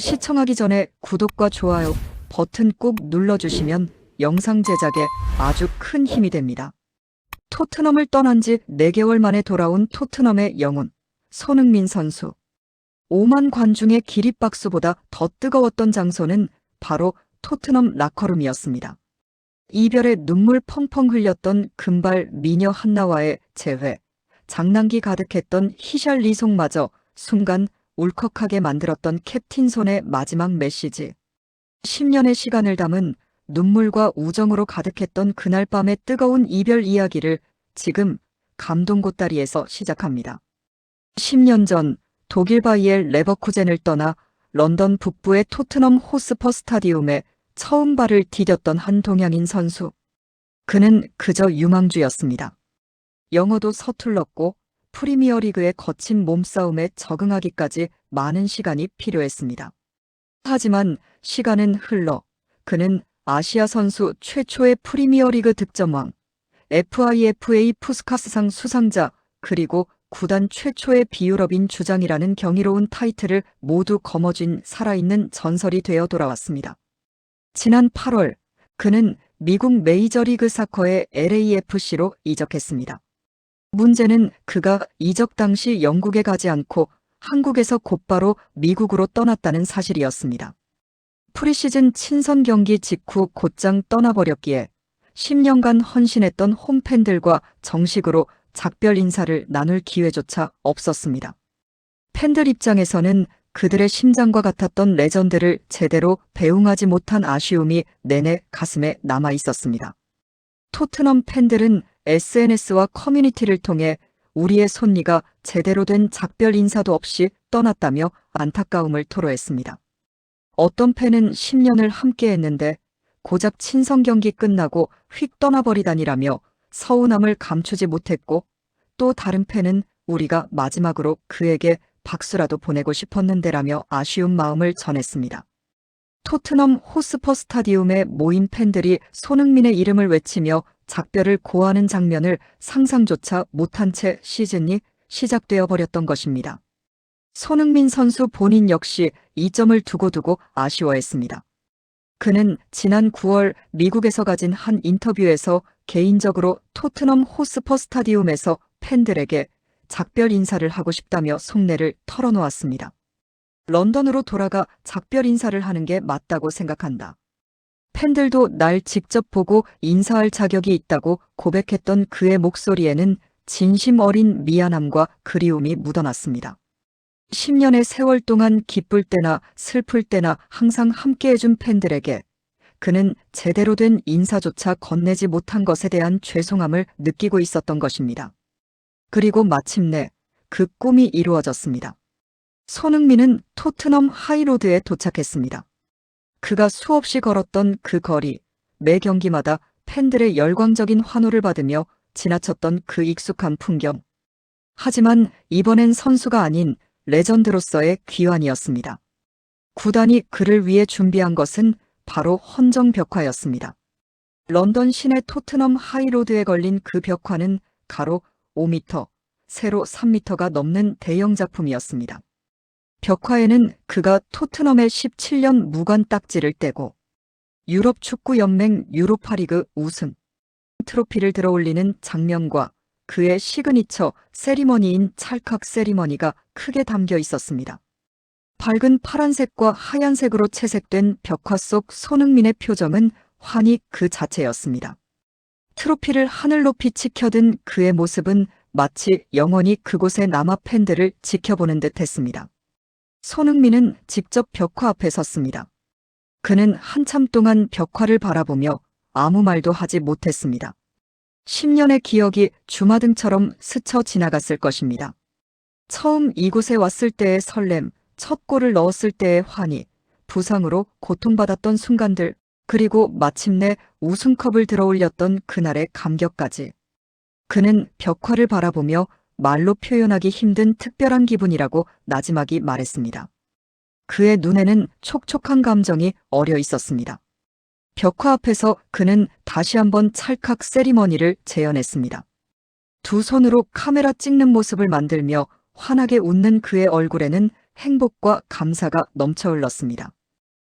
시청하기 전에 구독과 좋아요 버튼 꾹 눌러주시면 영상 제작에 아주 큰 힘이 됩니다. 토트넘을 떠난 지 4개월 만에 돌아온 토트넘의 영혼, 손흥민 선수. 5만 관중의 기립박수보다 더 뜨거웠던 장소는 바로 토트넘 라커룸이었습니다. 이별의 눈물 펑펑 흘렸던 금발 미녀 한나와의 재회, 장난기 가득했던 히샬리송마저 순간 울컥하게 만들었던 캡틴 손의 마지막 메시지. 10년의 시간을 담은 눈물과 우정으로 가득했던 그날 밤의 뜨거운 이별 이야기를 지금 감동 보따리에서 시작합니다. 10년 전 독일 바이엘 레버쿠젠을 떠나 런던 북부의 토트넘 호스퍼 스타디움에 처음 발을 디뎠던 한 동양인 선수. 그는 그저 유망주였습니다. 영어도 서툴렀고 프리미어리그의 거친 몸싸움에 적응하기까지 많은 시간이 필요했습니다. 하지만 시간은 흘러 그는 아시아 선수 최초의 프리미어리그 득점왕, FIFA 푸스카스상 수상자, 그리고 구단 최초의 비유럽인 주장이라는 경이로운 타이틀을 모두 거머쥔 살아있는 전설이 되어 돌아왔습니다. 지난 8월 그는 미국 메이저리그 사커의 LAFC로 이적했습니다. 문제는 그가 이적 당시 영국에 가지 않고 한국에서 곧바로 미국으로 떠났다는 사실이었습니다. 프리시즌 친선 경기 직후 곧장 떠나버렸기에 10년간 헌신했던 홈팬들과 정식으로 작별 인사를 나눌 기회조차 없었습니다. 팬들 입장에서는 그들의 심장과 같았던 레전드를 제대로 배웅하지 못한 아쉬움이 내내 가슴에 남아 있었습니다. 토트넘 팬들은 SNS와 커뮤니티를 통해 우리의 손니가 제대로 된 작별 인사도 없이 떠났다며 안타까움을 토로했습니다. 어떤 팬은 10년을 함께했는데 고작 친선 경기 끝나고 휙 떠나버리다니라며 서운함을 감추지 못했고, 또 다른 팬은 우리가 마지막으로 그에게 박수라도 보내고 싶었는데라며 아쉬운 마음을 전했습니다. 토트넘 호스퍼 스타디움에 모인 팬들이 손흥민의 이름을 외치며 작별을 고하는 장면을 상상조차 못한 채 시즌이 시작되어 버렸던 것입니다. 손흥민 선수 본인 역시 이 점을 두고두고 아쉬워했습니다. 그는 지난 9월 미국에서 가진 한 인터뷰에서 개인적으로 토트넘 호스퍼 스타디움에서 팬들에게 작별 인사를 하고 싶다며 속내를 털어놓았습니다. 런던으로 돌아가 작별 인사를 하는 게 맞다고 생각한다. 팬들도 날 직접 보고 인사할 자격이 있다고 고백했던 그의 목소리에는 진심 어린 미안함과 그리움이 묻어났습니다. 10년의 세월 동안 기쁠 때나 슬플 때나 항상 함께해준 팬들에게 그는 제대로 된 인사조차 건네지 못한 것에 대한 죄송함을 느끼고 있었던 것입니다. 그리고 마침내 그 꿈이 이루어졌습니다. 손흥민은 토트넘 하이로드에 도착했습니다. 그가 수없이 걸었던 그 거리, 매 경기마다 팬들의 열광적인 환호를 받으며 지나쳤던 그 익숙한 풍경. 하지만 이번엔 선수가 아닌 레전드로서의 귀환이었습니다. 구단이 그를 위해 준비한 것은 바로 헌정 벽화였습니다. 런던 시내 토트넘 하이로드에 걸린 그 벽화는 가로 5m, 세로 3m가 넘는 대형 작품이었습니다. 벽화에는 그가 토트넘의 17년 무관 딱지를 떼고 유럽 축구 연맹 유로파리그 우승 트로피를 들어올리는 장면과 그의 시그니처 세리머니인 찰칵 세리머니가 크게 담겨 있었습니다. 밝은 파란색과 하얀색으로 채색된 벽화 속 손흥민의 표정은 환희 그 자체였습니다. 트로피를 하늘 높이 치켜든 그의 모습은 마치 영원히 그곳에 남아 팬들을 지켜보는 듯 했습니다. 손흥민은 직접 벽화 앞에 섰습니다. 그는 한참 동안 벽화를 바라보며 아무 말도 하지 못했습니다. 10년의 기억이 주마등처럼 스쳐 지나갔을 것입니다. 처음 이곳에 왔을 때의 설렘, 첫 골을 넣었을 때의 환희, 부상으로 고통받았던 순간들, 그리고 마침내 우승컵을 들어올렸던 그날의 감격까지. 그는 벽화를 바라보며 말로 표현하기 힘든 특별한 기분이라고 나지막이 말했습니다. 그의 눈에는 촉촉한 감정이 어려 있었습니다. 벽화 앞에서 그는 다시 한번 찰칵 세리머니를 재현했습니다. 두 손으로 카메라 찍는 모습을 만들며 환하게 웃는 그의 얼굴에는 행복과 감사가 넘쳐 흘렀습니다.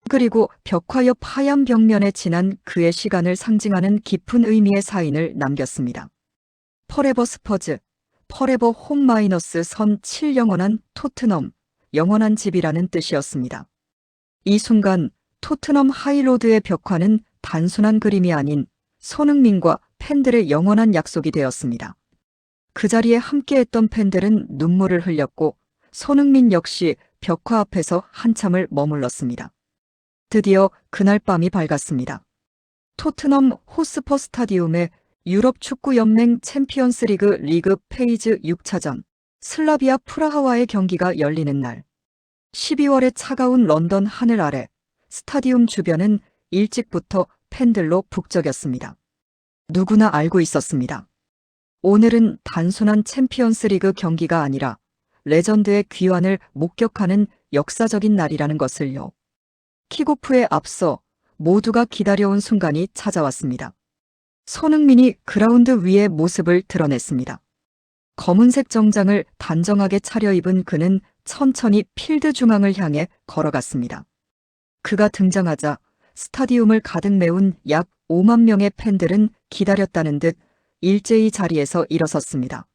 그리고 벽화 옆 하얀 벽면에 지난 그의 시간을 상징하는 깊은 의미의 사인을 남겼습니다. 퍼레버 스퍼즈, 퍼레버 홈 마이너스 선 7 영원한 토트넘, 영원한 집이라는 뜻이었습니다. 이 순간 토트넘 하이로드의 벽화는 단순한 그림이 아닌 손흥민과 팬들의 영원한 약속이 되었습니다. 그 자리에 함께했던 팬들은 눈물을 흘렸고 손흥민 역시 벽화 앞에서 한참을 머물렀습니다. 드디어 그날 밤이 밝았습니다. 토트넘 호스퍼 스타디움에 유럽 축구 연맹 챔피언스리그 리그 페이즈 6차전 슬라비아 프라하와의 경기가 열리는 날. 12월의 차가운 런던 하늘 아래 스타디움 주변은 일찍부터 팬들로 북적였습니다. 누구나 알고 있었습니다. 오늘은 단순한 챔피언스리그 경기가 아니라 레전드의 귀환을 목격하는 역사적인 날이라는 것을요. 킥오프에 앞서 모두가 기다려온 순간이 찾아왔습니다. 손흥민이 그라운드 위의 모습을 드러냈습니다. 검은색 정장을 단정하게 차려입은 그는 천천히 필드 중앙을 향해 걸어갔습니다. 그가 등장하자 스타디움을 가득 메운 약 5만 명의 팬들은 기다렸다는 듯 일제히 자리에서 일어섰습니다.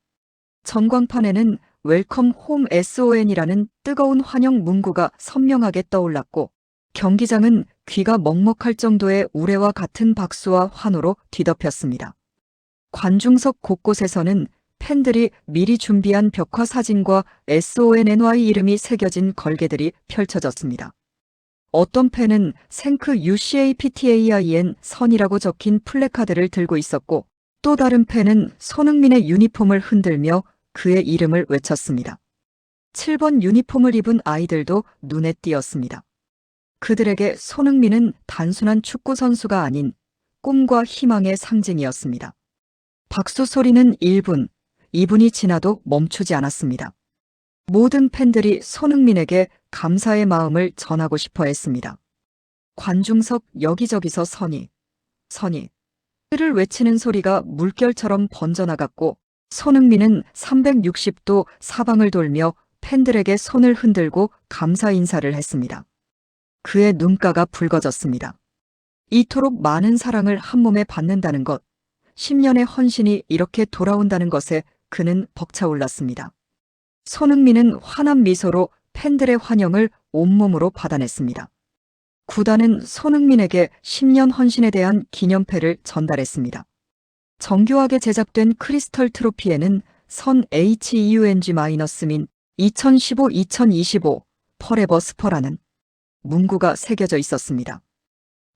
전광판에는 웰컴 홈 SON이라는 뜨거운 환영 문구가 선명하게 떠올랐고 경기장은 귀가 먹먹할 정도의 우레와 같은 박수와 환호로 뒤덮였습니다. 관중석 곳곳에서는 팬들이 미리 준비한 벽화 사진과 SONNY 이름이 새겨진 걸개들이 펼쳐졌습니다. 어떤 팬은 생크 UCAPTAIN 선이라고 적힌 플래카드를 들고 있었고 또 다른 팬은 손흥민의 유니폼을 흔들며 그의 이름을 외쳤습니다. 7번 유니폼을 입은 아이들도 눈에 띄었습니다. 그들에게 손흥민은 단순한 축구 선수가 아닌 꿈과 희망의 상징이었습니다. 박수 소리는 1분, 2분이 지나도 멈추지 않았습니다. 모든 팬들이 손흥민에게 감사의 마음을 전하고 싶어 했습니다. 관중석 여기저기서 선이 를 외치는 소리가 물결처럼 번져나갔고 손흥민은 360도 사방을 돌며 팬들에게 손을 흔들고 감사 인사를 했습니다. 그의 눈가가 붉어졌습니다. 이토록 많은 사랑을 한 몸에 받는다는 것, 10년의 헌신이 이렇게 돌아온다는 것에 그는 벅차올랐습니다. 손흥민은 환한 미소로 팬들의 환영을 온몸으로 받아냈습니다. 구단은 손흥민에게 10년 헌신에 대한 기념패를 전달했습니다. 정교하게 제작된 크리스털 트로피에는 선 HEUNG-민 2015-2025 퍼레버 스퍼라는 문구가 새겨져 있었습니다.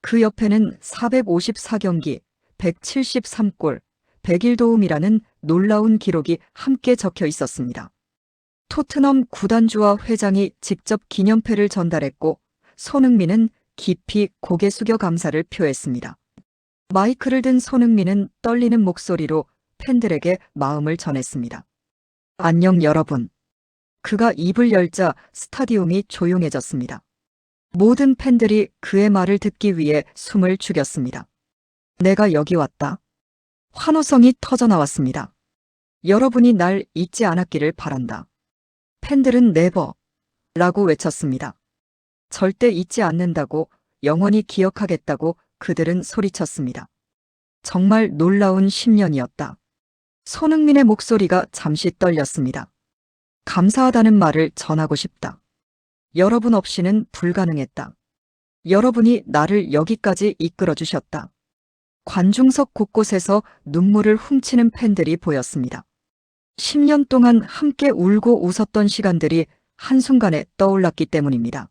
그 옆에는 454경기, 173골, 101도움이라는 놀라운 기록이 함께 적혀 있었습니다. 토트넘 구단주와 회장이 직접 기념패를 전달했고 손흥민은 깊이 고개 숙여 감사를 표했습니다. 마이크를 든 손흥민은 떨리는 목소리로 팬들에게 마음을 전했습니다. 안녕 여러분. 그가 입을 열자 스타디움이 조용해졌습니다. 모든 팬들이 그의 말을 듣기 위해 숨을 죽였습니다. 내가 여기 왔다. 환호성이 터져나왔습니다. 여러분이 날 잊지 않았기를 바란다. 팬들은 네버 라고 외쳤습니다. 절대 잊지 않는다고, 영원히 기억하겠다고 그들은 소리쳤습니다. 정말 놀라운 10년이었다. 손흥민의 목소리가 잠시 떨렸습니다. 감사하다는 말을 전하고 싶다. 여러분 없이는 불가능했다. 여러분이 나를 여기까지 이끌어 주셨다. 관중석 곳곳에서 눈물을 훔치는 팬들이 보였습니다. 10년 동안 함께 울고 웃었던 시간들이 한순간에 떠올랐기 때문입니다.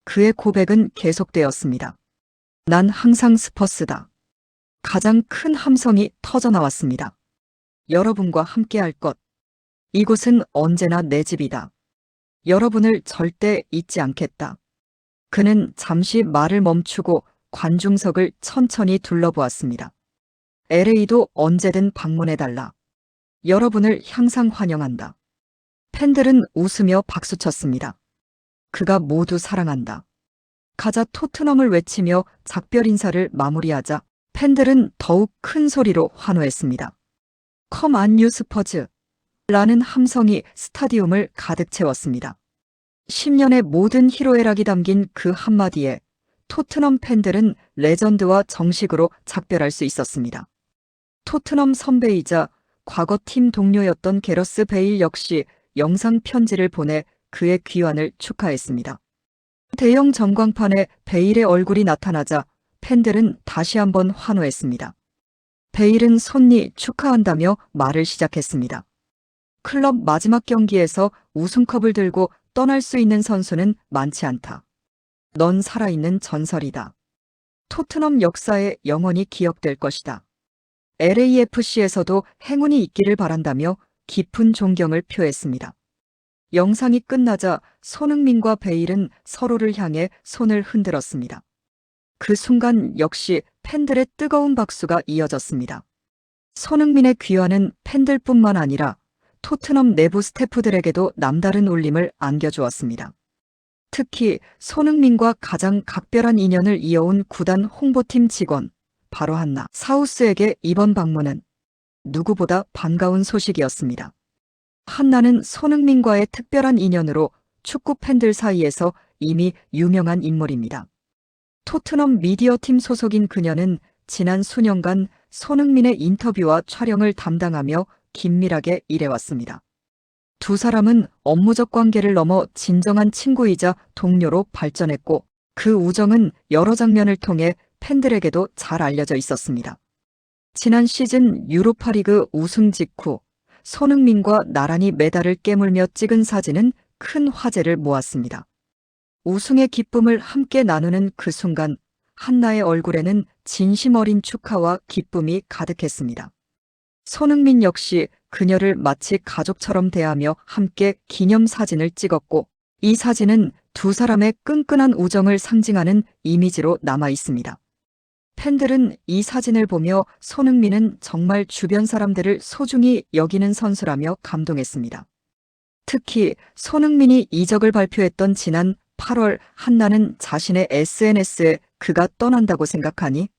그의 고백은 계속되었습니다. 난 항상 스퍼스다. 가장 큰 함성이 터져나왔습니다. 여러분과 함께할 것. 이곳은 언제나 내 집이다. 여러분을 절대 잊지 않겠다. 그는 잠시 말을 멈추고 관중석을 천천히 둘러보았습니다. LA도 언제든 방문해달라. 여러분을 항상 환영한다. 팬들은 웃으며 박수쳤습니다. 그가 모두 사랑한다. 가자 토트넘을 외치며 작별 인사를 마무리하자 팬들은 더욱 큰 소리로 환호했습니다. 컴 안 뉴 스퍼즈 라는 함성이 스타디움을 가득 채웠습니다. 10년의 모든 희로애락이 담긴 그 한마디에 토트넘 팬들은 레전드와 정식으로 작별할 수 있었습니다. 토트넘 선배이자 과거 팀 동료였던 게러스 베일 역시 영상 편지를 보내 그의 귀환을 축하했습니다. 대형 전광판에 베일의 얼굴이 나타나자 팬들은 다시 한번 환호했습니다. 베일은 손니 축하한다며 말을 시작했습니다. 클럽 마지막 경기에서 우승컵을 들고 떠날 수 있는 선수는 많지 않다. 넌 살아있는 전설이다. 토트넘 역사에 영원히 기억될 것이다. LAFC에서도 행운이 있기를 바란다며 깊은 존경을 표했습니다. 영상이 끝나자 손흥민과 베일은 서로를 향해 손을 흔들었습니다. 그 순간 역시 팬들의 뜨거운 박수가 이어졌습니다. 손흥민의 귀환은 팬들뿐만 아니라 토트넘 내부 스태프들에게도 남다른 울림을 안겨주었습니다. 특히 손흥민과 가장 각별한 인연을 이어온 구단 홍보팀 직원, 바로 한나 사우스에게 이번 방문은 누구보다 반가운 소식이었습니다. 한나는 손흥민과의 특별한 인연으로 축구 팬들 사이에서 이미 유명한 인물입니다. 토트넘 미디어팀 소속인 그녀는 지난 수년간 손흥민의 인터뷰와 촬영을 담당하며 긴밀하게 일해왔습니다. 두 사람은 업무적 관계를 넘어 진정한 친구이자 동료로 발전했고 그 우정은 여러 장면을 통해 팬들에게도 잘 알려져 있었습니다. 지난 시즌 유로파리그 우승 직후 손흥민과 나란히 메달을 깨물며 찍은 사진은 큰 화제를 모았습니다. 우승의 기쁨을 함께 나누는 그 순간 한나의 얼굴에는 진심 어린 축하와 기쁨이 가득했습니다. 손흥민 역시 그녀를 마치 가족처럼 대하며 함께 기념사진을 찍었고 이 사진은 두 사람의 끈끈한 우정을 상징하는 이미지로 남아 있습니다. 팬들은 이 사진을 보며 손흥민은 정말 주변 사람들을 소중히 여기는 선수라며 감동했습니다. 특히 손흥민이 이적을 발표했던 지난 8월 한나는 자신의 SNS에 그가 떠난다고 생각하니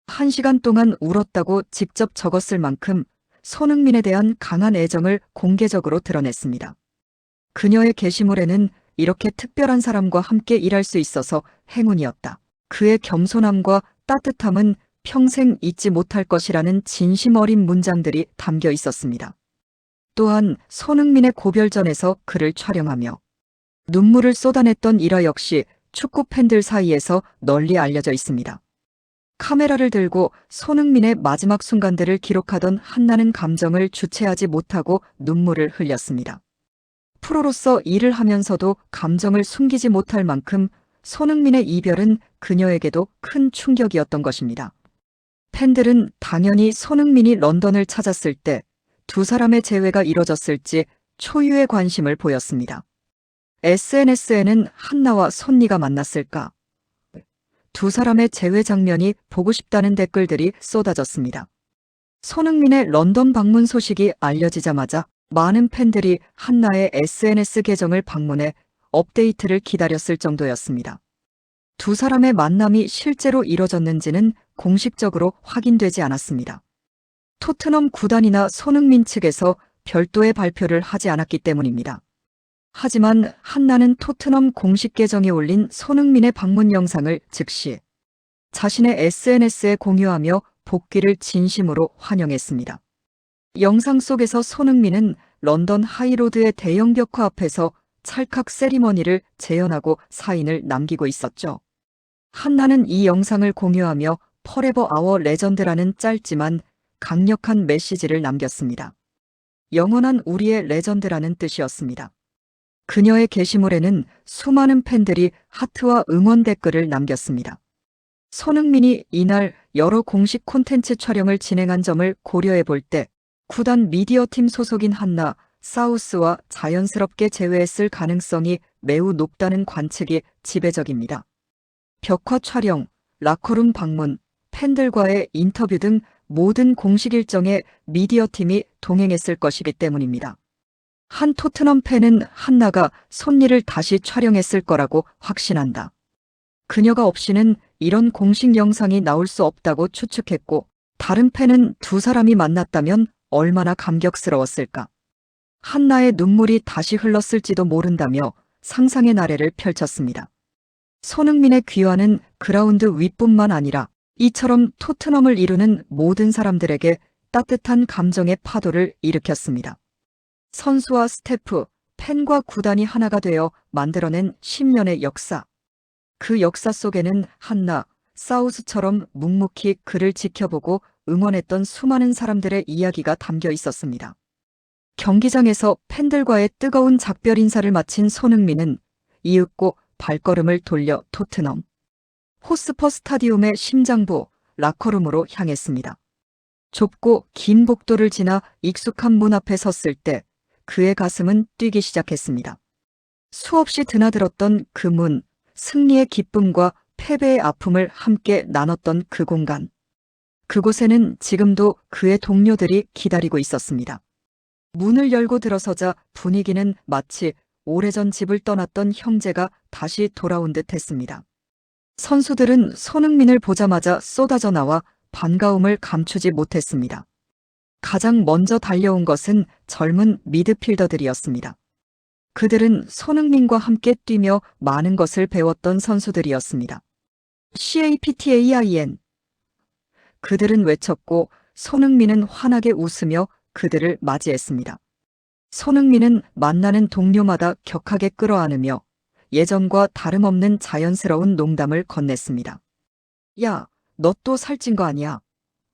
1시간 동안 울었다고 직접 적었을 만큼 손흥민에 대한 강한 애정을 공개적으로 드러냈습니다. 그녀의 게시물에는 이렇게 특별한 사람과 함께 일할 수 있어서 행운이었다. 그의 겸손함과 따뜻함은 평생 잊지 못할 것이라는 진심 어린 문장들이 담겨 있었습니다. 또한 손흥민의 고별전에서 그를 촬영하며 눈물을 쏟아냈던 일화 역시 축구 팬들 사이에서 널리 알려져 있습니다. 카메라를 들고 손흥민의 마지막 순간들을 기록하던 한나는 감정을 주체하지 못하고 눈물을 흘렸습니다. 프로로서 일을 하면서도 감정을 숨기지 못할 만큼 손흥민의 이별은 그녀에게도 큰 충격이었던 것입니다. 팬들은 당연히 손흥민이 런던을 찾았을 때 두 사람의 재회가 이뤄졌을지 초유의 관심을 보였습니다. SNS에는 한나와 손니가 만났을까? 두 사람의 재회 장면이 보고 싶다는 댓글들이 쏟아졌습니다. 손흥민의 런던 방문 소식이 알려지자마자 많은 팬들이 한나의 SNS 계정을 방문해 업데이트를 기다렸을 정도였습니다. 두 사람의 만남이 실제로 이뤄졌는지는 공식적으로 확인되지 않았습니다. 토트넘 구단이나 손흥민 측에서 별도의 발표를 하지 않았기 때문입니다. 하지만 한나는 토트넘 공식 계정에 올린 손흥민의 방문 영상을 즉시 자신의 SNS에 공유하며 복귀를 진심으로 환영했습니다. 영상 속에서 손흥민은 런던 하이로드의 대형 벽화 앞에서 찰칵 세리머니를 재현하고 사인을 남기고 있었죠. 한나는 이 영상을 공유하며 포레버 아워 레전드라는 짧지만 강력한 메시지를 남겼습니다. 영원한 우리의 레전드라는 뜻이었습니다. 그녀의 게시물에는 수많은 팬들이 하트와 응원 댓글을 남겼습니다. 손흥민이 이날 여러 공식 콘텐츠 촬영을 진행한 점을 고려해 볼 때 구단 미디어팀 소속인 한나 사우스와 자연스럽게 재회했을 가능성이 매우 높다는 관측이 지배적입니다. 벽화 촬영, 라커룸 방문, 팬들과의 인터뷰 등 모든 공식 일정에 미디어팀이 동행했을 것이기 때문입니다. 한 토트넘 팬은 한나가 손니를 다시 촬영했을 거라고 확신한다. 그녀가 없이는 이런 공식 영상이 나올 수 없다고 추측했고, 다른 팬은 두 사람이 만났다면 얼마나 감격스러웠을까. 한나의 눈물이 다시 흘렀을지도 모른다며 상상의 나래를 펼쳤습니다. 손흥민의 귀환은 그라운드 윗뿐만 아니라 이처럼 토트넘을 이루는 모든 사람들에게 따뜻한 감정의 파도를 일으켰습니다. 선수와 스태프, 팬과 구단이 하나가 되어 만들어낸 10년의 역사. 그 역사 속에는 한나, 사우스처럼 묵묵히 그를 지켜보고 응원했던 수많은 사람들의 이야기가 담겨 있었습니다. 경기장에서 팬들과의 뜨거운 작별 인사를 마친 손흥민은 이윽고 발걸음을 돌려 토트넘 호스퍼 스타디움의 심장부 라커룸으로 향했습니다. 좁고 긴 복도를 지나 익숙한 문 앞에 섰을 때 그의 가슴은 뛰기 시작했습니다. 수없이 드나들었던 그 문, 승리의 기쁨과 패배의 아픔을 함께 나눴던 그 공간. 그곳에는 지금도 그의 동료들이 기다리고 있었습니다. 문을 열고 들어서자 분위기는 마치 오래전 집을 떠났던 형제가 다시 돌아온 듯 했습니다. 선수들은 손흥민을 보자마자 쏟아져 나와 반가움을 감추지 못했습니다. 가장 먼저 달려온 것은 젊은 미드필더들이었습니다. 그들은 손흥민과 함께 뛰며 많은 것을 배웠던 선수들이었습니다. CAPTAIN. 그들은 외쳤고 손흥민은 환하게 웃으며 그들을 맞이했습니다. 손흥민은 만나는 동료마다 격하게 끌어안으며 예전과 다름없는 자연스러운 농담을 건넸습니다. 야, 너 또 살찐 거 아니야?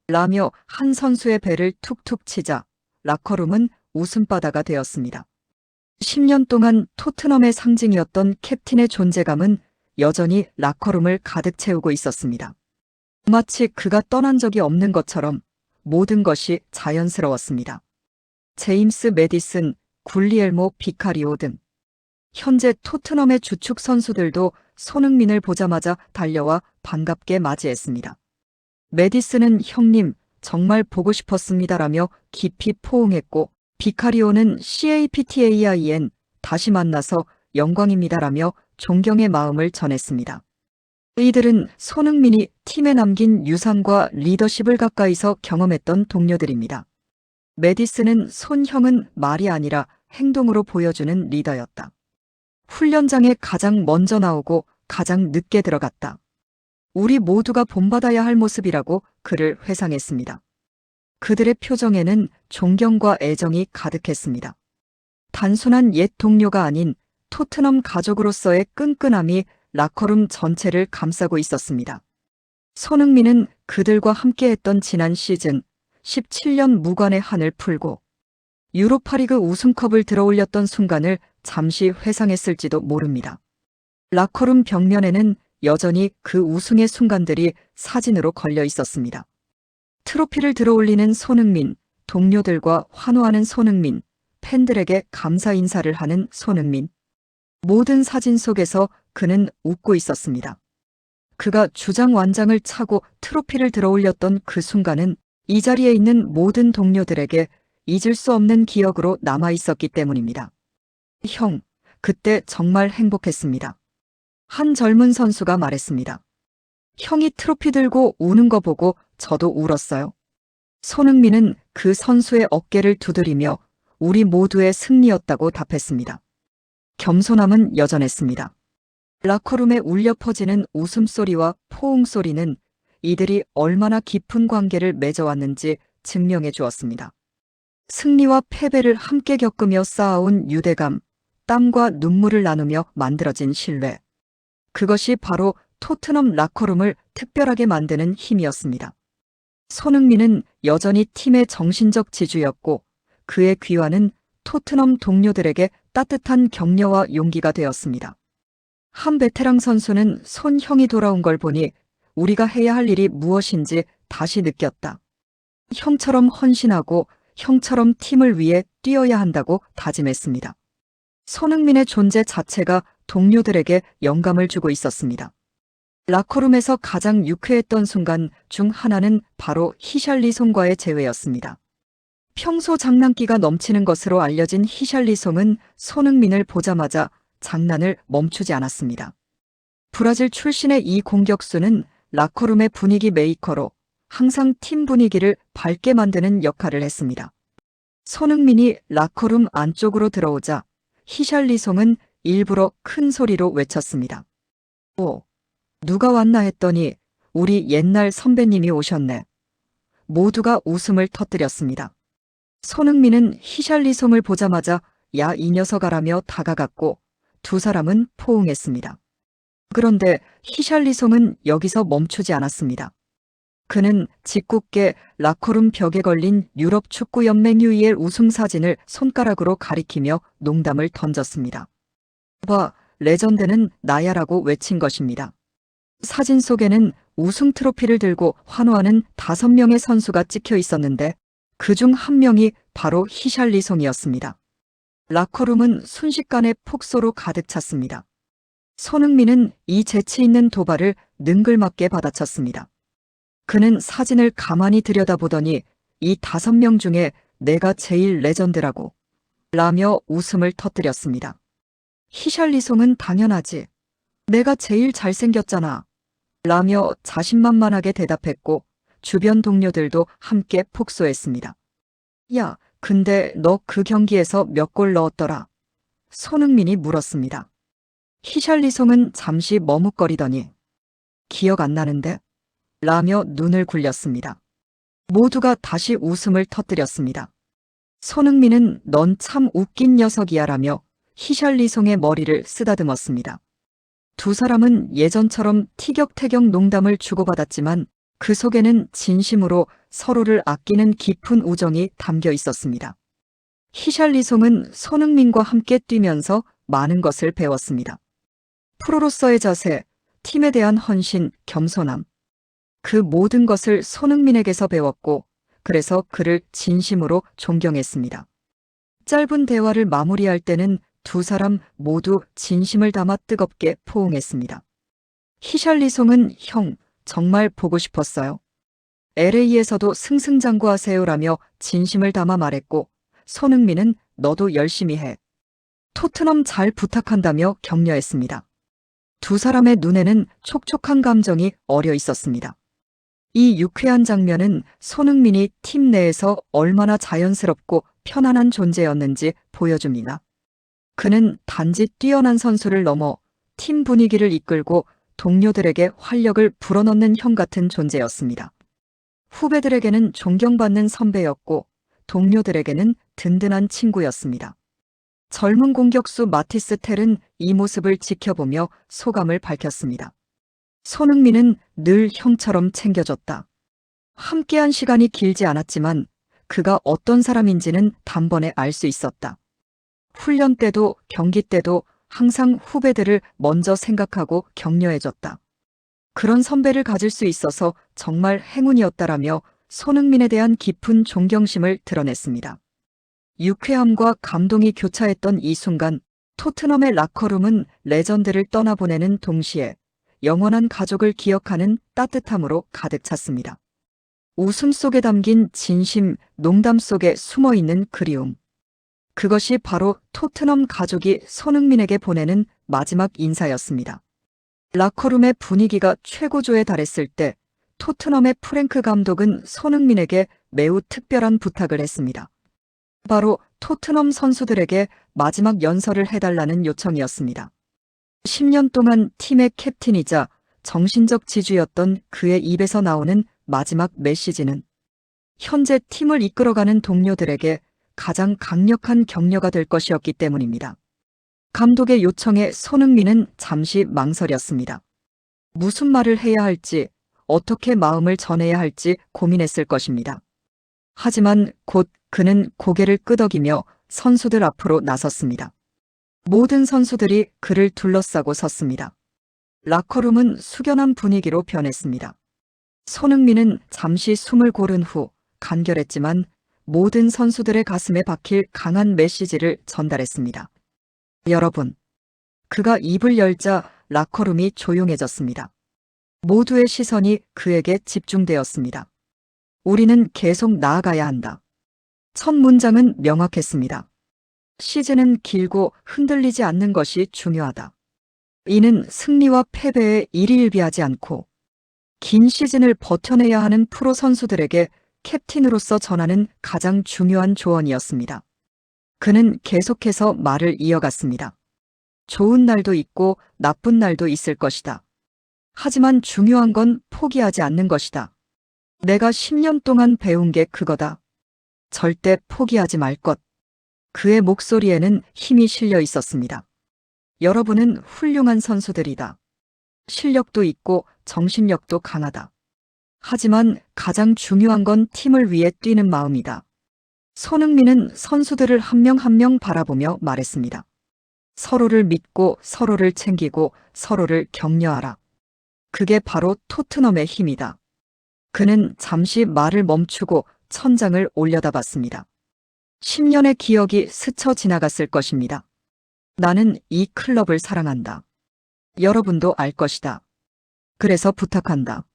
라며 한 선수의 배를 툭툭 치자 라커룸은 웃음바다가 되었습니다. 10년 동안 토트넘의 상징이었던 캡틴의 존재감은 여전히 라커룸을 가득 채우고 있었습니다. 마치 그가 떠난 적이 없는 것처럼 모든 것이 자연스러웠습니다. 제임스 매디슨, 굴리엘모 비카리오 등 현재 토트넘의 주축 선수들도 손흥민을 보자마자 달려와 반갑게 맞이했습니다. 매디슨은 형님, 정말 보고 싶었습니다라며 깊이 포옹했고 비카리오는 CAPTAIN 다시 만나서 영광입니다라며 존경의 마음을 전했습니다. 이들은 손흥민이 팀에 남긴 유산과 리더십을 가까이서 경험했던 동료들입니다. 매디슨은 손형은 말이 아니라 행동으로 보여주는 리더였다. 훈련장에 가장 먼저 나오고 가장 늦게 들어갔다. 우리 모두가 본받아야 할 모습이라고 그를 회상했습니다. 그들의 표정에는 존경과 애정이 가득했습니다. 단순한 옛 동료가 아닌 토트넘 가족으로서의 끈끈함이 라커룸 전체를 감싸고 있었습니다. 손흥민은 그들과 함께했던 지난 시즌 17년 무관의 한을 풀고 유로파리그 우승컵을 들어올렸던 순간을 잠시 회상했을지도 모릅니다. 라커룸 벽면에는 여전히 그 우승의 순간들이 사진으로 걸려 있었습니다. 트로피를 들어올리는 손흥민, 동료들과 환호하는 손흥민, 팬들에게 감사 인사를 하는 손흥민. 모든 사진 속에서 그는 웃고 있었습니다. 그가 주장 완장을 차고 트로피를 들어올렸던 그 순간은 이 자리에 있는 모든 동료들에게 잊을 수 없는 기억으로 남아 있었기 때문입니다. 형, 그때 정말 행복했습니다. 한 젊은 선수가 말했습니다. 형이 트로피 들고 우는 거 보고 저도 울었어요. 손흥민은 그 선수의 어깨를 두드리며 우리 모두의 승리였다고 답했습니다. 겸손함은 여전했습니다. 라커룸에 울려 퍼지는 웃음소리와 포옹소리는 이들이 얼마나 깊은 관계를 맺어왔는지 증명해 주었습니다. 승리와 패배를 함께 겪으며 쌓아온 유대감, 땀과 눈물을 나누며 만들어진 신뢰. 그것이 바로 토트넘 라커룸을 특별하게 만드는 힘이었습니다. 손흥민은 여전히 팀의 정신적 지주였고 그의 귀환은 토트넘 동료들에게 따뜻한 격려와 용기가 되었습니다. 한 베테랑 선수는 손형이 돌아온 걸 보니 우리가 해야 할 일이 무엇인지 다시 느꼈다. 형처럼 헌신하고 형처럼 팀을 위해 뛰어야 한다고 다짐했습니다. 손흥민의 존재 자체가 동료들에게 영감을 주고 있었습니다. 라커룸에서 가장 유쾌했던 순간 중 하나는 바로 히샬리송과의 재회였습니다. 평소 장난기가 넘치는 것으로 알려진 히샬리송은 손흥민을 보자마자 장난을 멈추지 않았습니다. 브라질 출신의 이 공격수는 라커룸의 분위기 메이커로 항상 팀 분위기를 밝게 만드는 역할을 했습니다. 손흥민이 라커룸 안쪽으로 들어오자 히샬리송은 일부러 큰 소리로 외쳤습니다. 오, 누가 왔나 했더니 우리 옛날 선배님이 오셨네. 모두가 웃음을 터뜨렸습니다. 손흥민은 히샬리송을 보자마자 야, 이 녀석아라며 다가갔고 두 사람은 포옹했습니다. 그런데 히샬리송은 여기서 멈추지 않았습니다. 그는 짓궂게 라커룸 벽에 걸린 유럽 축구연맹 UEL 우승 사진을 손가락으로 가리키며 농담을 던졌습니다. 봐, 레전드는 나야라고 외친 것입니다. 사진 속에는 우승 트로피를 들고 환호하는 5명의 선수가 찍혀 있었는데 그중 한 명이 바로 히샬리송이었습니다. 라커룸은 순식간에 폭소로 가득 찼습니다. 손흥민은 이 재치 있는 도발을 능글맞게 받아쳤습니다. 그는 사진을 가만히 들여다보더니 이 5명 중에 내가 제일 레전드라고 라며 웃음을 터뜨렸습니다. 히샬리송은 당연하지. 내가 제일 잘생겼잖아. 라며 자신만만하게 대답했고 주변 동료들도 함께 폭소했습니다. 야, 근데 너 그 경기에서 몇 골 넣었더라? 손흥민이 물었습니다. 히샬리송은 잠시 머뭇거리더니 기억 안 나는데? 라며 눈을 굴렸습니다. 모두가 다시 웃음을 터뜨렸습니다. 손흥민은 넌 참 웃긴 녀석이야 라며 히샬리송의 머리를 쓰다듬었습니다. 두 사람은 예전처럼 티격태격 농담을 주고받았지만 그 속에는 진심으로 서로를 아끼는 깊은 우정이 담겨 있었습니다. 히샬리송은 손흥민과 함께 뛰면서 많은 것을 배웠습니다. 프로로서의 자세, 팀에 대한 헌신, 겸손함. 그 모든 것을 손흥민에게서 배웠고 그래서 그를 진심으로 존경했습니다. 짧은 대화를 마무리할 때는 두 사람 모두 진심을 담아 뜨겁게 포옹했습니다. 히샬리송은 형, 정말 보고 싶었어요. LA에서도 승승장구하세요라며 진심을 담아 말했고 손흥민은 너도 열심히 해. 토트넘 잘 부탁한다며 격려했습니다. 두 사람의 눈에는 촉촉한 감정이 어려 있었습니다. 이 유쾌한 장면은 손흥민이 팀 내에서 얼마나 자연스럽고 편안한 존재였는지 보여줍니다. 그는 단지 뛰어난 선수를 넘어 팀 분위기를 이끌고 동료들에게 활력을 불어넣는 형 같은 존재였습니다. 후배들에게는 존경받는 선배였고 동료들에게는 든든한 친구였습니다. 젊은 공격수 마티스 텔은 이 모습을 지켜보며 소감을 밝혔습니다. 손흥민은 늘 형처럼 챙겨줬다. 함께한 시간이 길지 않았지만 그가 어떤 사람인지는 단번에 알 수 있었다. 훈련 때도 경기 때도 항상 후배들을 먼저 생각하고 격려해줬다. 그런 선배를 가질 수 있어서 정말 행운이었다라며 손흥민에 대한 깊은 존경심을 드러냈습니다. 유쾌함과 감동이 교차했던 이 순간 토트넘의 라커룸은 레전드를 떠나보내는 동시에 영원한 가족을 기억하는 따뜻함으로 가득 찼습니다. 웃음 속에 담긴 진심, 농담 속에 숨어있는 그리움. 그것이 바로 토트넘 가족이 손흥민에게 보내는 마지막 인사였습니다. 라커룸의 분위기가 최고조에 달했을 때 토트넘의 프랭크 감독은 손흥민에게 매우 특별한 부탁을 했습니다. 바로 토트넘 선수들에게 마지막 연설을 해달라는 요청이었습니다. 10년 동안 팀의 캡틴이자 정신적 지주였던 그의 입에서 나오는 마지막 메시지는 현재 팀을 이끌어가는 동료들에게 가장 강력한 격려가 될 것이었기 때문입니다. 감독의 요청에 손흥민은 잠시 망설였습니다. 무슨 말을 해야 할지, 어떻게 마음을 전해야 할지 고민했을 것입니다. 하지만 곧 그는 고개를 끄덕이며 선수들 앞으로 나섰습니다. 모든 선수들이 그를 둘러싸고 섰습니다. 라커룸은 숙연한 분위기로 변했습니다. 손흥민은 잠시 숨을 고른 후 간결했지만 모든 선수들의 가슴에 박힐 강한 메시지를 전달했습니다. 여러분, 그가 입을 열자 라커룸이 조용해졌습니다. 모두의 시선이 그에게 집중되었습니다. 우리는 계속 나아가야 한다. 첫 문장은 명확했습니다. 시즌은 길고 흔들리지 않는 것이 중요하다. 이는 승리와 패배에 일희일비하지 않고 긴 시즌을 버텨내야 하는 프로 선수들에게 캡틴으로서 전하는 가장 중요한 조언이었습니다. 그는 계속해서 말을 이어갔습니다. 좋은 날도 있고 나쁜 날도 있을 것이다. 하지만 중요한 건 포기하지 않는 것이다. 내가 10년 동안 배운 게 그거다. 절대 포기하지 말 것. 그의 목소리에는 힘이 실려 있었습니다. 여러분은 훌륭한 선수들이다. 실력도 있고 정신력도 강하다. 하지만 가장 중요한 건 팀을 위해 뛰는 마음이다. 손흥민은 선수들을 한 명 한 명 바라보며 말했습니다. 서로를 믿고 서로를 챙기고 서로를 격려하라. 그게 바로 토트넘의 힘이다. 그는 잠시 말을 멈추고 천장을 올려다봤습니다. 10년의 기억이 스쳐 지나갔을 것입니다. 나는 이 클럽을 사랑한다. 여러분도 알 것이다. 그래서 부탁한다.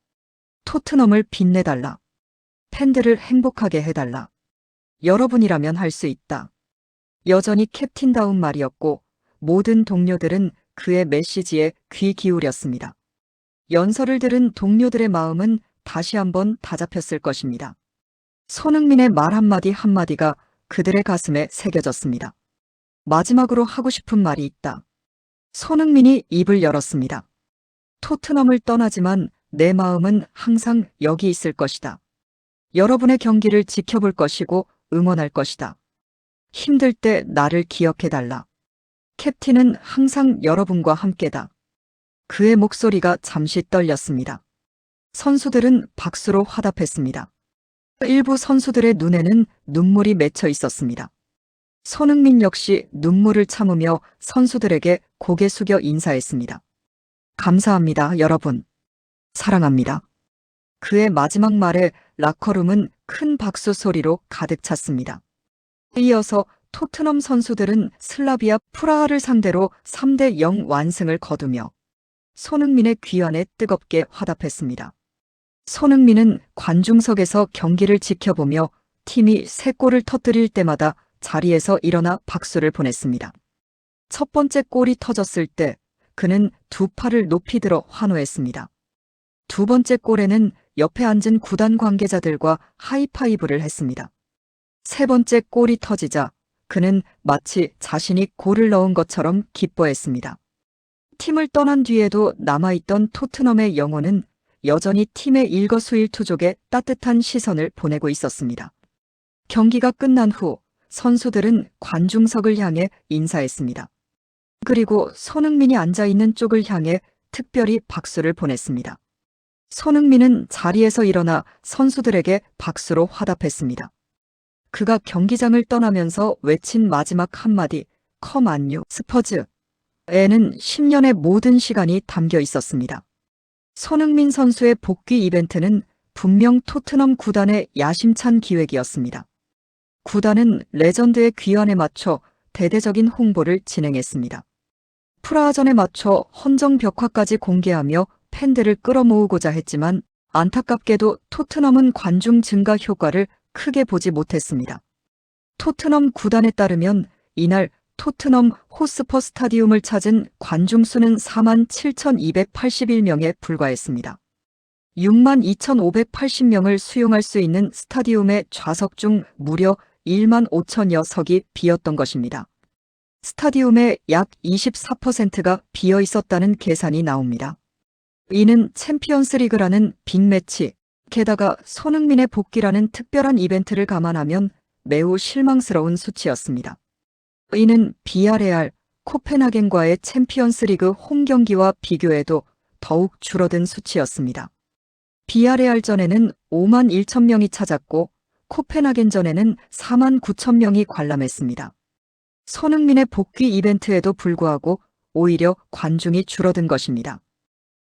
토트넘을 빛내달라. 팬들을 행복하게 해달라. 여러분이라면 할 수 있다. 여전히 캡틴다운 말이었고 모든 동료들은 그의 메시지에 귀 기울였습니다. 연설을 들은 동료들의 마음은 다시 한번 다잡혔을 것입니다. 손흥민의 말 한마디 한마디가 그들의 가슴에 새겨졌습니다. 마지막으로 하고 싶은 말이 있다. 손흥민이 입을 열었습니다. 토트넘을 떠나지만 내 마음은 항상 여기 있을 것이다. 여러분의 경기를 지켜볼 것이고 응원할 것이다. 힘들 때 나를 기억해달라. 캡틴은 항상 여러분과 함께다. 그의 목소리가 잠시 떨렸습니다. 선수들은 박수로 화답했습니다. 일부 선수들의 눈에는 눈물이 맺혀 있었습니다. 손흥민 역시 눈물을 참으며 선수들에게 고개 숙여 인사했습니다. 감사합니다, 여러분. 사랑합니다. 그의 마지막 말에 라커룸은 큰 박수 소리로 가득 찼습니다. 이어서 토트넘 선수들은 슬라비아 프라하를 상대로 3대0 완승을 거두며 손흥민의 귀환에 뜨겁게 화답했습니다. 손흥민은 관중석에서 경기를 지켜보며 팀이 3골을 터뜨릴 때마다 자리에서 일어나 박수를 보냈습니다. 첫 번째 골이 터졌을 때 그는 두 팔을 높이 들어 환호했습니다. 두 번째 골에는 옆에 앉은 구단 관계자들과 하이파이브를 했습니다. 세 번째 골이 터지자 그는 마치 자신이 골을 넣은 것처럼 기뻐했습니다. 팀을 떠난 뒤에도 남아있던 토트넘의 영혼은 여전히 팀의 일거수일투족에 따뜻한 시선을 보내고 있었습니다. 경기가 끝난 후 선수들은 관중석을 향해 인사했습니다. 그리고 손흥민이 앉아있는 쪽을 향해 특별히 박수를 보냈습니다. 손흥민은 자리에서 일어나 선수들에게 박수로 화답했습니다. 그가 경기장을 떠나면서 외친 마지막 한마디, 컴 안유 스퍼즈. 에는 10년의 모든 시간이 담겨 있었습니다. 손흥민 선수의 복귀 이벤트는 분명 토트넘 구단의 야심찬 기획이었습니다. 구단은 레전드의 귀환에 맞춰 대대적인 홍보를 진행했습니다. 프라하전에 맞춰 헌정 벽화까지 공개하며 팬들을 끌어모으고자 했지만 안타깝게도 토트넘은 관중 증가 효과를 크게 보지 못했습니다. 토트넘 구단에 따르면 이날 토트넘 호스퍼 스타디움을 찾은 관중 수는 47,281명에 불과했습니다. 62,580명을 수용할 수 있는 스타디움의 좌석 중 무려 15,000여 석이 비었던 것입니다. 스타디움의 약 24%가 비어 있었다는 계산이 나옵니다. 이는 챔피언스리그라는 빅매치, 게다가 손흥민의 복귀라는 특별한 이벤트를 감안하면 매우 실망스러운 수치였습니다. 이는 비아레알, 코펜하겐과의 챔피언스리그 홈경기와 비교해도 더욱 줄어든 수치였습니다. 비아레알전에는 5만 1천 명이 찾았고 코펜하겐전에는 4만 9천 명이 관람했습니다. 손흥민의 복귀 이벤트에도 불구하고 오히려 관중이 줄어든 것입니다.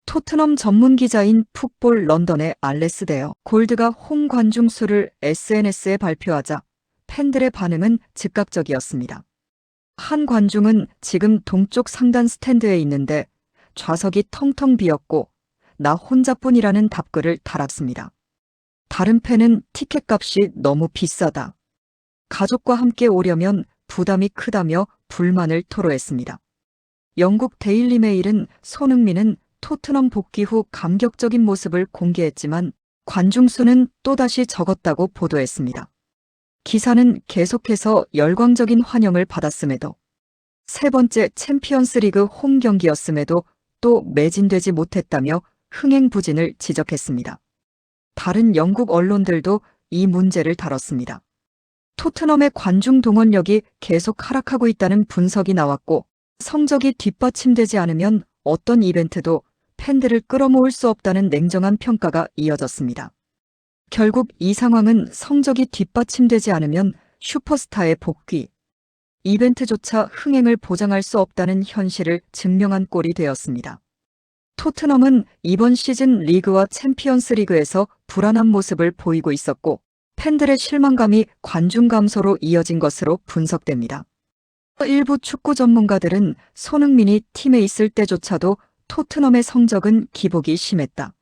토트넘 전문 기자인 풋볼 런던의 알레스 데어 골드가 홈 관중 수를 SNS에 발표하자 팬들의 반응은 즉각적이었습니다. 한 관중은 지금 동쪽 상단 스탠드에 있는데 좌석이 텅텅 비었고 나 혼자뿐이라는 답글을 달았습니다. 다른 팬은 티켓값이 너무 비싸다. 가족과 함께 오려면 부담이 크다며 불만을 토로했습니다. 영국 데일리 메일은 손흥민은 토트넘 복귀 후 감격적인 모습을 공개했지만 관중 수는 또다시 적었다고 보도했습니다. 기사는 계속해서 열광적인 환영을 받았음에도 세 번째 챔피언스리그 홈 경기였음에도 또 매진되지 못했다며 흥행부진을 지적했습니다. 다른 영국 언론들도 이 문제를 다뤘습니다. 토트넘의 관중 동원력이 계속 하락하고 있다는 분석이 나왔고, 성적이 뒷받침되지 않으면 어떤 이벤트도 팬들을 끌어모을 수 없다는 냉정한 평가가 이어졌습니다. 결국 이 상황은 성적이 뒷받침되지 않으면 슈퍼스타의 복귀, 이벤트조차 흥행을 보장할 수 없다는 현실을 증명한 꼴이 되었습니다. 토트넘은 이번 시즌 리그와 챔피언스 리그에서 불안한 모습을 보이고 있었고, 팬들의 실망감이 관중 감소로 이어진 것으로 분석됩니다. 일부 축구 전문가들은 손흥민이 팀에 있을 때조차도 토트넘의 성적은 기복이 심했다.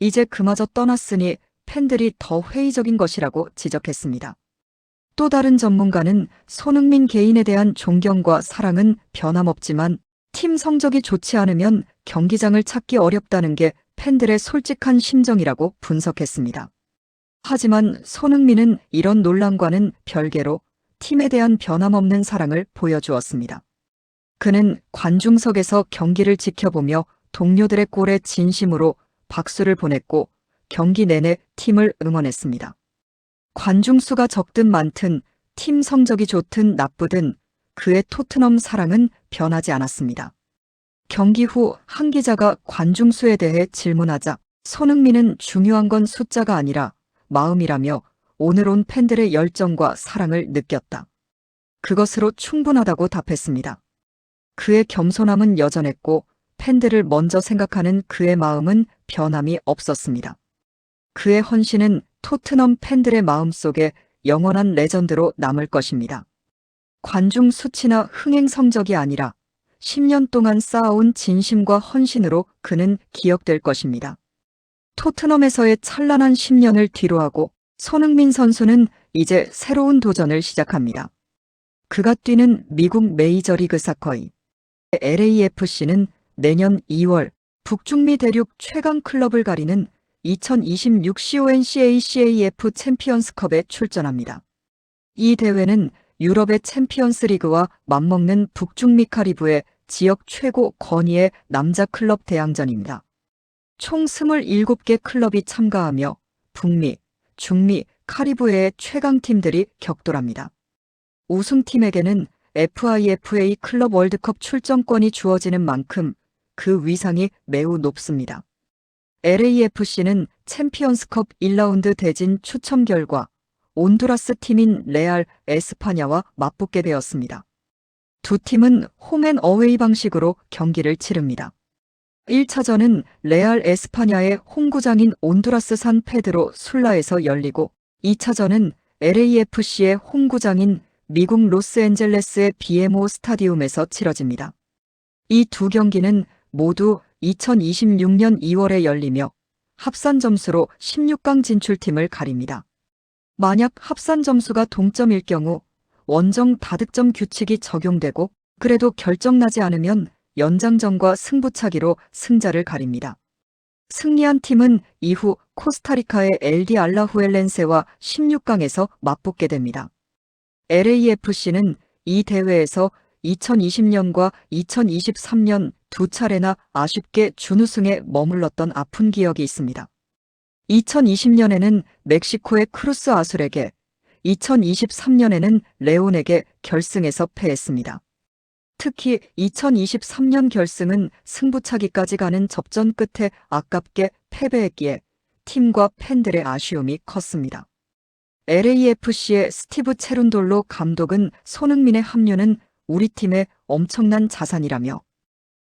이제 그마저 떠났으니 팬들이 더 회의적인 것이라고 지적했습니다. 또 다른 전문가는 손흥민 개인에 대한 존경과 사랑은 변함없지만 팀 성적이 좋지 않으면 경기장을 찾기 어렵다는 게 팬들의 솔직한 심정이라고 분석했습니다. 하지만 손흥민은 이런 논란과는 별개로 팀에 대한 변함없는 사랑을 보여주었습니다. 그는 관중석에서 경기를 지켜보며 동료들의 골에 진심으로 박수를 보냈고 경기 내내 팀을 응원했습니다. 관중 수가 적든 많든 팀 성적이 좋든 나쁘든 그의 토트넘 사랑은 변하지 않았습니다. 경기 후 한 기자가 관중 수에 대해 질문하자 손흥민은 중요한 건 숫자가 아니라 마음이라며 오늘 온 팬들의 열정과 사랑을 느꼈다. 그것으로 충분하다고 답했습니다. 그의 겸손함은 여전했고 팬들을 먼저 생각하는 그의 마음은 변함이 없었습니다. 그의 헌신은 토트넘 팬들의 마음속에 영원한 레전드로 남을 것입니다. 관중 수치나 흥행 성적이 아니라 10년 동안 쌓아온 진심과 헌신으로 그는 기억될 것입니다. 토트넘에서의 찬란한 10년을 뒤로하고 손흥민 선수는 이제 새로운 도전을 시작합니다. 그가 뛰는 미국 메이저리그 사커의 LAFC는 내년 2월 북중미 대륙 최강 클럽을 가리는 2026 CONCACAF 챔피언스컵에 출전합니다. 이 대회는 유럽의 챔피언스 리그와 맞먹는 북중미 카리브의 지역 최고 권위의 남자 클럽 대항전입니다. 총 27개 클럽이 참가하며 북미, 중미, 카리브해의 최강팀들이 격돌합니다. 우승팀에게는 FIFA 클럽 월드컵 출전권이 주어지는 만큼 그 위상이 매우 높습니다. LAFC는 챔피언스컵 1라운드 대진 추첨 결과 온두라스 팀인 레알 에스파냐와 맞붙게 되었습니다. 두 팀은 홈앤어웨이 방식으로 경기를 치릅니다. 1차전은 레알 에스파냐의 홈구장인 온두라스 산 페드로 술라에서 열리고 2차전은 LAFC의 홈구장인 미국 로스앤젤레스의 BMO 스타디움에서 치러집니다. 이 두 경기는 모두 2026년 2월에 열리며 합산 점수로 16강 진출팀을 가립니다. 만약 합산 점수가 동점일 경우 원정 다득점 규칙이 적용되고 그래도 결정나지 않으면 연장전과 승부차기로 승자를 가립니다. 승리한 팀은 이후 코스타리카의 엘디 알라후엘렌세와 16강에서 맞붙게 됩니다. LAFC는 이 대회에서 2020년과 2023년 두 차례나 아쉽게 준우승에 머물렀던 아픈 기억이 있습니다. 2020년에는 멕시코의 크루스 아술에게, 2023년에는 레온에게 결승에서 패했습니다. 특히 2023년 결승은 승부차기까지 가는 접전 끝에 아깝게 패배했기에 팀과 팬들의 아쉬움이 컸습니다. LAFC의 스티브 체룬돌로 감독은 손흥민의 합류는 우리 팀의 엄청난 자산이라며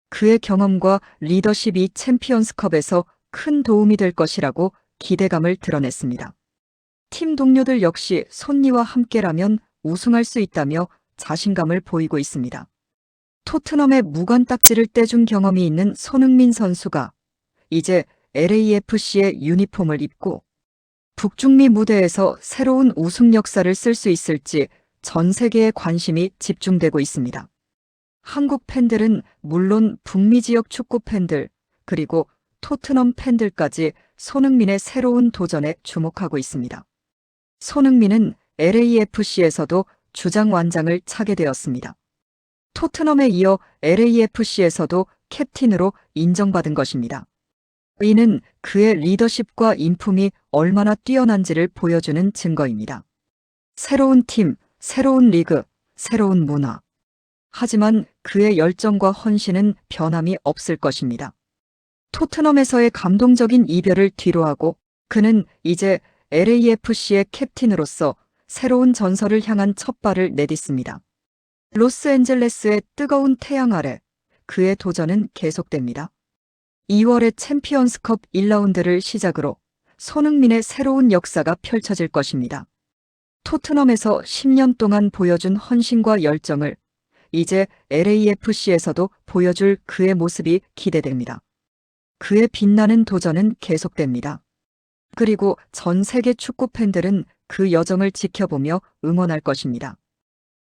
그의 경험과 리더십이 챔피언스컵에서 큰 도움이 될 것이라고 기대감을 드러냈습니다. 팀 동료들 역시 손니와 함께라면 우승할 수 있다며 자신감을 보이고 있습니다. 토트넘의 무관 딱지를 떼준 경험이 있는 손흥민 선수가 이제 LAFC의 유니폼을 입고 북중미 무대에서 새로운 우승 역사를 쓸 수 있을지 전 세계의 관심이 집중되고 있습니다. 한국 팬들은 물론 북미 지역 축구 팬들 그리고 토트넘 팬들까지 손흥민의 새로운 도전에 주목하고 있습니다. 손흥민은 LAFC에서도 주장 완장을 차게 되었습니다. 토트넘에 이어 LAFC에서도 캡틴으로 인정받은 것입니다. 이는 그의 리더십과 인품이 얼마나 뛰어난지를 보여주는 증거입니다. 새로운 팀, 새로운 리그, 새로운 문화. 하지만 그의 열정과 헌신은 변함이 없을 것입니다. 토트넘에서의 감동적인 이별을 뒤로하고 그는 이제 LAFC의 캡틴으로서 새로운 전설을 향한 첫 발을 내딛습니다. 로스앤젤레스의 뜨거운 태양 아래 그의 도전은 계속됩니다. 2월의 챔피언스컵 1라운드를 시작으로 손흥민의 새로운 역사가 펼쳐질 것입니다. 토트넘에서 10년 동안 보여준 헌신과 열정을 이제 LAFC에서도 보여줄 그의 모습이 기대됩니다. 그의 빛나는 도전은 계속됩니다. 그리고 전 세계 축구 팬들은 그 여정을 지켜보며 응원할 것입니다.